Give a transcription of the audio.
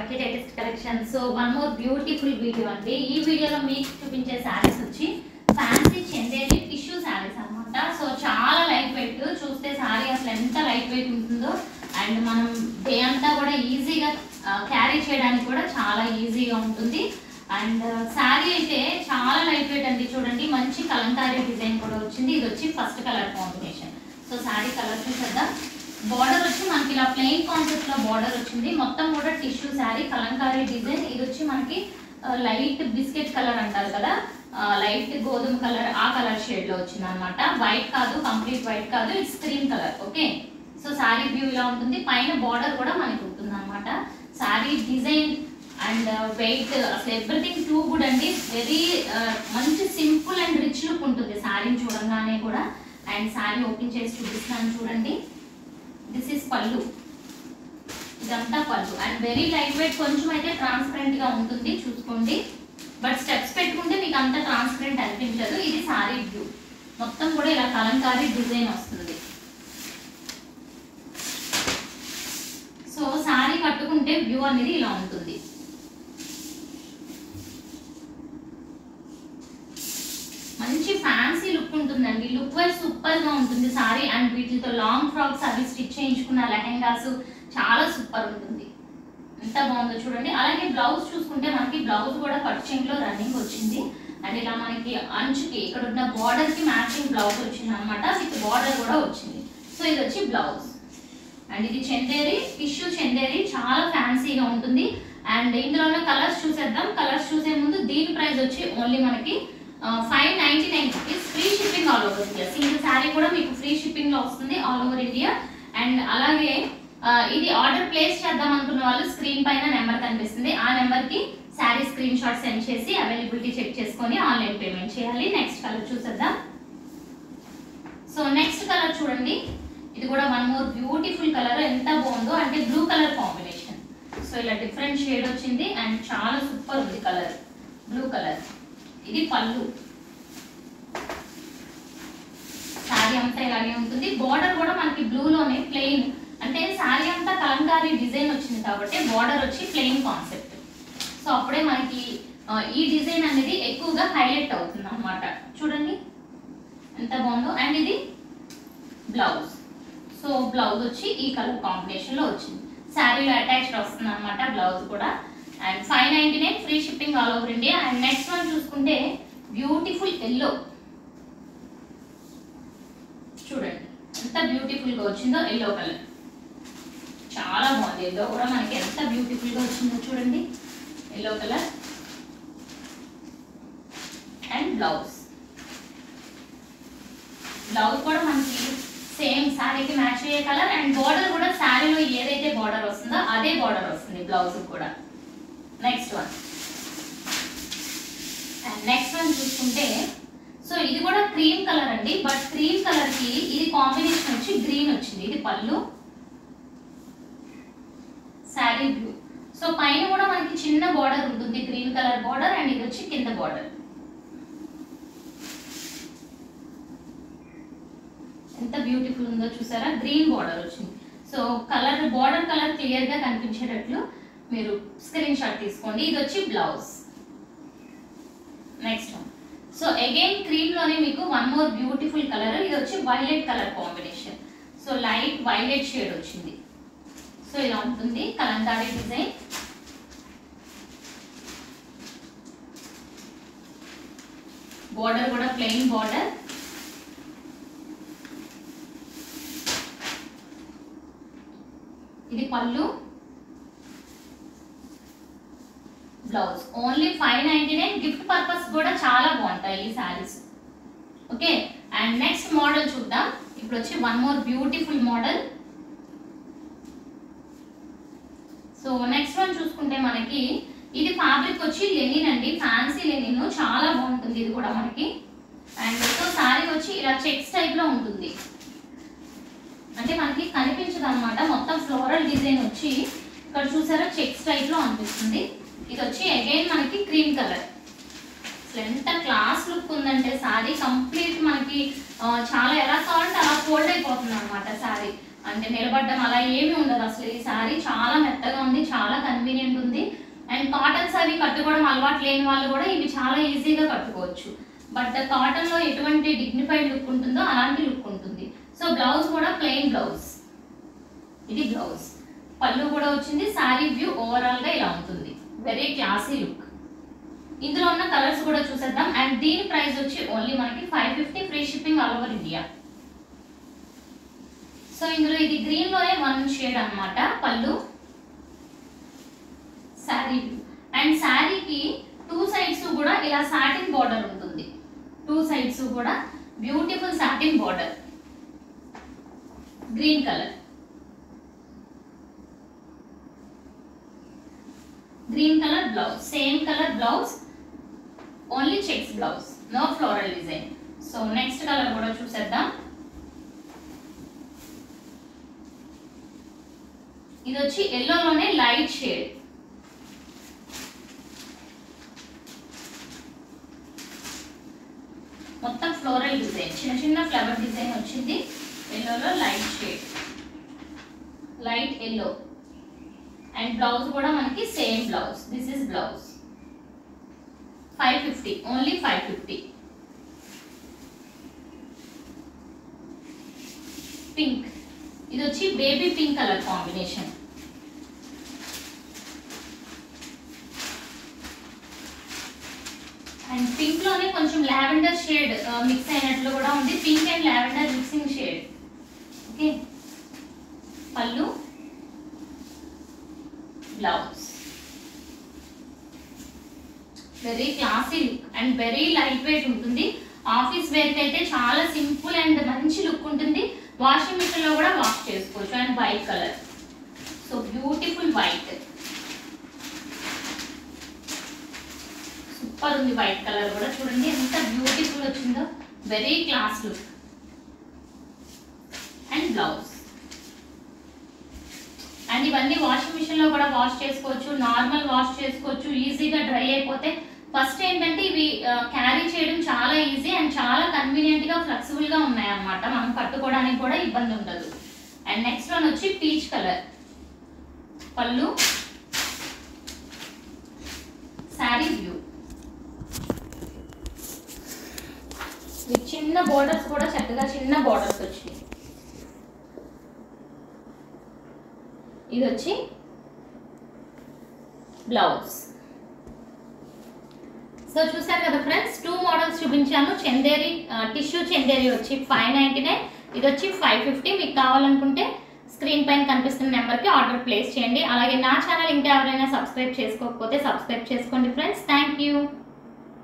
మనకి latest collection. So one more beautiful video అండి. ఈ వీడియోలో మీకు చూపించే శారీస్ వచ్చి ఫ్యాన్సీ చందేరి టిష్యూ శారీస్ అన్నమాట. సో చాలా లైట్ వెయిట్, చూస్తే శారీ అసలు ఎంత లైట్ వెయిట్ ఉంటుందో అండ్ మనం డే అంతా కూడా ఈజీగా క్యారీ చేయడానికి కూడా చాలా ఈజీగా ఉంటుంది. అండ్ శారీ అయితే చాలా లైట్ వెయిట్ అండి. చూడండి మంచి కలంకారీ డిజైన్ కూడా వచ్చింది. ఇది వచ్చి first colour combination. So sari colour చూసేద్దాం. బార్డర్ వచ్చి మనకి ఇలా ప్లెయిన్ కాన్సెప్ట్ లో బార్డర్ వచ్చింది. మొత్తం కూడా టిష్యూ శారీ, కలంకారీ డిజైన్. ఇది వచ్చి మనకి లైట్ బిస్కెట్ కలర్ అంటారు కదా, లైట్ గోధుమ కలర్, ఆ కలర్ షేడ్ లో వచ్చింది అనమాట. వైట్ కాదు, కంప్లీట్ వైట్ కాదు, it's cream colour. Okay, so sari view ఇలా ఉంటుంది. పైన బార్డర్ కూడా మనకి ఉంటుంది అనమాట. శారీ డిజైన్ అండ్ వెయిట్ అసలు ఎవ్రీథింగ్ టూ గుడ్ అండి. వెరీ మంచి సింపుల్ అండ్ రిచ్ లుక్ ఉంటుంది శారీని చూడంగానే కూడా. అండ్ శారీ ఓపెన్ చేసి చూపిస్తున్నాను చూడండి. దిస్ ఇస్ పళ్ళు, ఇదంతా పళ్ళు. అండ్ వెరీ లైట్ వెయిట్, కొంచెం అయితే ట్రాన్స్పరెంట్ గా ఉంటుంది చూసుకోండి. బట్ స్టెప్స్ పెట్టుకుంటే మీకు అంత ట్రాన్స్పరెంట్ అనిపించదు. ఇది శారీ వ్యూ, మొత్తం కూడా ఇలా కలంకారీ డిజైన్ వస్తుంది. సో శారీ కట్టుకుంటే వ్యూ అనేది ఇలా ఉంటుంది. మంచి ఫ్యాన్సీ లుక్ ఉంటుందండి. లుక్ వైజ్ సూపర్ గా ఉంటుంది సారీ. అండ్ వీటితో లాంగ్ ఫ్రాక్స్ అవి స్టిచ్ చేయించుకున్న లెహెంగాస్ చాలా సూపర్ ఉంటుంది. ఎంత బాగుందో చూడండి. అలాగే బ్లౌజ్ చూసుకుంటే మనకి బ్లౌజ్ కూడా కట్ చెంగ్ లో రన్నింగ్ వచ్చింది. అండ్ ఇలా మనకి అంచుకి ఇక్కడ ఉన్న బార్డర్ కి మ్యాచింగ్ బ్లౌజ్ వచ్చింది అనమాట. విత్ బార్డర్ కూడా వచ్చింది. సో ఇది వచ్చి బ్లౌజ్. అండ్ ఇది చందేరి టిష్యూ చందేరి, చాలా ఫ్యాన్సీగా ఉంటుంది. అండ్ ఇందులో కలర్స్ చూసేద్దాం. కలర్స్ చూసే ముందు దీని ప్రైస్ వచ్చి ఓన్లీ మనకి 599 rupees. Free shipping all over India. Single sari కూడా మీకు ఫ్రీ షిప్పింగ్ లో వస్తుంది ఆల్ ఓవర్ ఇండియా. అండ్ అలాగే ఇది ఆర్డర్ ప్లేస్ చేద్దాం అనుకున్న వాళ్ళు స్క్రీన్ పైన నెంబర్ కనిపిస్తుంది. ఆ నెంబర్ కి శారీ స్క్రీన్ షాట్ సెండ్ చేసి అవైలబిలిటీ చెక్ చేసుకొని ఆన్లైన్ పేమెంట్ చేయాలి. నెక్స్ట్ కలర్ చూసేద్దాం. సో నెక్స్ట్ కలర్ చూడండి. ఇది కూడా వన్ మోర్ బ్యూటిఫుల్ కలర్. ఎంత బాగుందో అంటే బ్లూ కలర్ కాంబినేషన్. సో ఇలా డిఫరెంట్ షేడ్ వచ్చింది అండ్ చాలా సూపర్ ఉంది కలర్, బ్లూ కలర్. ఇది పళ్ళు. శారీ అంతా ఇలాగే ఉంటుంది. బార్డర్ కూడా మనకి బ్లూలోనే ప్లెయిన్, అంటే శారీ అంతా కలంకారీ డిజైన్ వచ్చింది కాబట్టి బార్డర్ వచ్చి ప్లెయిన్ కాన్సెప్ట్. సో అప్పుడే మనకి ఈ డిజైన్ అనేది ఎక్కువగా హైలైట్ అవుతుంది అన్నమాట. చూడండి ఎంత బాగుందో. అండ్ ఇది బ్లౌజ్. సో బ్లౌజ్ వచ్చి ఈ కలర్ కాంబినేషన్ లో వచ్చింది. శారీలో అటాచ్డ్ వస్తుంది అనమాట బ్లౌజ్ కూడా. And 599 free shipping all over India. And next one చూసుకుంటే బ్యూటిఫుల్ ఎల్లో. చూడండి ఎంత బ్యూటిఫుల్ గా వచ్చిందో ఎల్లో కలర్, చాలా బాగుంది. ఎల్లో కూడా మనకి ఎంత బ్యూటిఫుల్ గా వచ్చిందో చూడండి. Yellow colour and blouse. Blouse కూడా మనకి సేమ్ శారీకి మ్యాచ్ అయ్యే కలర్. అండ్ బార్డర్ కూడా శారీలో ఏదైతే బార్డర్ వస్తుందో అదే బార్డర్ వస్తుంది బ్లౌజ్ కూడా. Next one. And next one చూసుకుంటే సో ఇది కూడా క్రీమ్ కలర్ అండి. బట్ క్రీమ్ కలర్ కి ఇది కాంబినేషన్ వచ్చి గ్రీన్ వచ్చింది. ఇది పళ్ళు, శారీ బ్లూ. సో పైన కూడా మనకి చిన్న బార్డర్ ఉంటుంది, గ్రీన్ కలర్ బార్డర్. అండ్ ఇది వచ్చి కింద బార్డర్. ఎంత బ్యూటిఫుల్ ఉందో చూసారా. గ్రీన్ బార్డర్ వచ్చింది. So colour, border colour clear గా కనిపించేటట్లు మీరు స్క్రీన్ షాట్ తీసుకోండి. ఇది వచ్చి blouse. Next one. So again cream లోనే మీకు వన్ మోర్ బ్యూటిఫుల్ కలర్. ఇది వచ్చి violet colour combination. So light violet shade వచ్చింది. సో ఇలా ఉంటుంది కలంకారీ డిజైన్. బార్డర్ కూడా ప్లెయిన్ బార్డర్. ఇది పళ్ళు, బ్లౌజ్. ఓన్లీ 599. గిఫ్ట్ పర్పస్ కూడా చాలా బాగుంటాయి ఈ saris. Okay, and next model చూద్దాం. ఇప్పుడు వచ్చి one more beautiful model. So next one చూసుకుంటే మనకి ఇది ఫ్యాబ్రిక్ వచ్చి లెనిన్ అండి, ఫ్యాన్సీ లెనిన్. చాలా బాగుంటుంది ఇది కూడా మనకి. అండ్ సో శారీ వచ్చి ఇలా చెక్స్ టైప్ లో ఉంటుంది, అంటే మనకి కనిపించదు అనమాట. మొత్తం ఫ్లోరల్ డిజైన్ వచ్చి ఇక్కడ చూసారా చెక్స్ టైప్ లో అనిపిస్తుంది. ఇది వచ్చి అగైన్ మనకి క్రీమ్ కలర్. అసలు ఎంత క్లాస్ లుక్ ఉందంటే శారీ కంప్లీట్ మనకి చాలా ఎలా కావాలంటే అలా ఫోల్డ్ అయిపోతుంది అనమాట శారీ. అంటే నిలబడడం అలా ఏమీ ఉండదు అసలు. ఈ సారీ చాలా మెత్తగా ఉంది, చాలా కన్వీనియంట్ ఉంది. అండ్ కాటన్స్ అవి కట్టుకోవడం అలవాటు లేని వాళ్ళు కూడా ఇవి చాలా ఈజీగా కట్టుకోవచ్చు. బట్ కాటన్లో ఎటువంటి డిగ్నిఫైడ్ లుక్ ఉంటుందో అలాంటి లుక్ ఉంటుంది. సో బ్లౌజ్ కూడా ప్లెయిన్ బ్లౌజ్, ఇది బ్లౌజ్. పళ్ళు కూడా వచ్చింది. సారీ వ్యూ ఓవరాల్గా ఇలా ఉంటుంది, వెరీ క్లాసీ లుక్. ఇందులో ఉన్న కలర్స్ కూడా చూసేద్దాం. అండ్ దీని ప్రైస్ వచ్చి ఓన్లీ మనకి 550, free shipping all over India. So ఇందులో ఇది గ్రీన్ లోనే 1 షేడ్ అన్నమాట పళ్ళు. శారీ వ్యూ. అండ్ శారీకి 2 సైడ్స్ కూడా ఇలా సాటిన్ బార్డర్ ఉంటుంది. 2 సైడ్స్ కూడా beautiful satin border, green colour. Green colour blouse, same colour blouse, only checks blouse, no floral design. So next colour కూడా చూసేద్దాం. ఇది వచ్చి ఎల్లోలోనే లైట్ షేడ్. మొత్తం ఫ్లోరల్ డిజైన్, చిన్న చిన్న ఫ్లవర్ డిజైన్ వచ్చింది. ఎల్లోలో light shade, light yellow. And blouse కూడా మనకి same blouse. This is blouse. 550, only 550. Pink, ఇది వచ్చి baby pink colour combination. And pink లోనే కొంచెం లావెండర్ షేడ్ మిక్స్ అయినట్లు కూడా ఉంది. Pink and lavender mixing shade. Okay, పళ్ళు, blouse. Very classy look and very light weight ఉంటుంది. ఆఫీస్ వేర్ కి అయితే చాలా సింపుల్ అండ్ మంచి లుక్ ఉంటుంది. వాషింగ్ మిషన్ లో కూడా వాష్ చేసుకోవచ్చు. And white colour, so beautiful white, super ఉంది. వైట్ కలర్ కూడా చూడండి ఎంత బ్యూటిఫుల్ వచ్చిందో, very class look. And blouse. And ఇవన్నీ వాషింగ్ మిషన్ లో కూడా వాష్ చేసుకోవచ్చు, నార్మల్ వాష్ చేసుకోవచ్చు, ఈజీగా డ్రై అయిపోతే. ఫస్ట్ ఏంటంటే ఇవి క్యారీ చేయడం చాలా ఈజీ అండ్ చాలా కన్వీనియంట్ గా ఫ్లెక్సిబుల్ గా ఉన్నాయి అన్నమాట. మనం కట్టుకోవడానికి కూడా ఇబ్బంది ఉండదు. అండ్ నెక్స్ట్ వన్ వచ్చి పీచ్ కలర్. పళ్ళు, శారీ వ్యూ. చిన్న బోర్డర్స్ కూడా చక్కగా చిన్న బోర్డర్స్ వచ్చినాయి. ఇది వచ్చి బ్లౌజ్. సో చూసారు కదా ఫ్రెండ్స్, 2 మోడల్స్ చూపించాను. చందేరి టిష్యూ చందేరి వచ్చి 599, ఇది వచ్చి 550. మీకు కావాలనుకుంటే స్క్రీన్ పైన కనిపిస్తున్న నెంబర్కి ఆర్డర్ ప్లేస్ చేయండి. అలాగే నా ఛానల్ ఇంకా ఎవరైనా సబ్స్క్రైబ్ చేసుకోకపోతే సబ్స్క్రైబ్ చేసుకోండి ఫ్రెండ్స్. Thank you.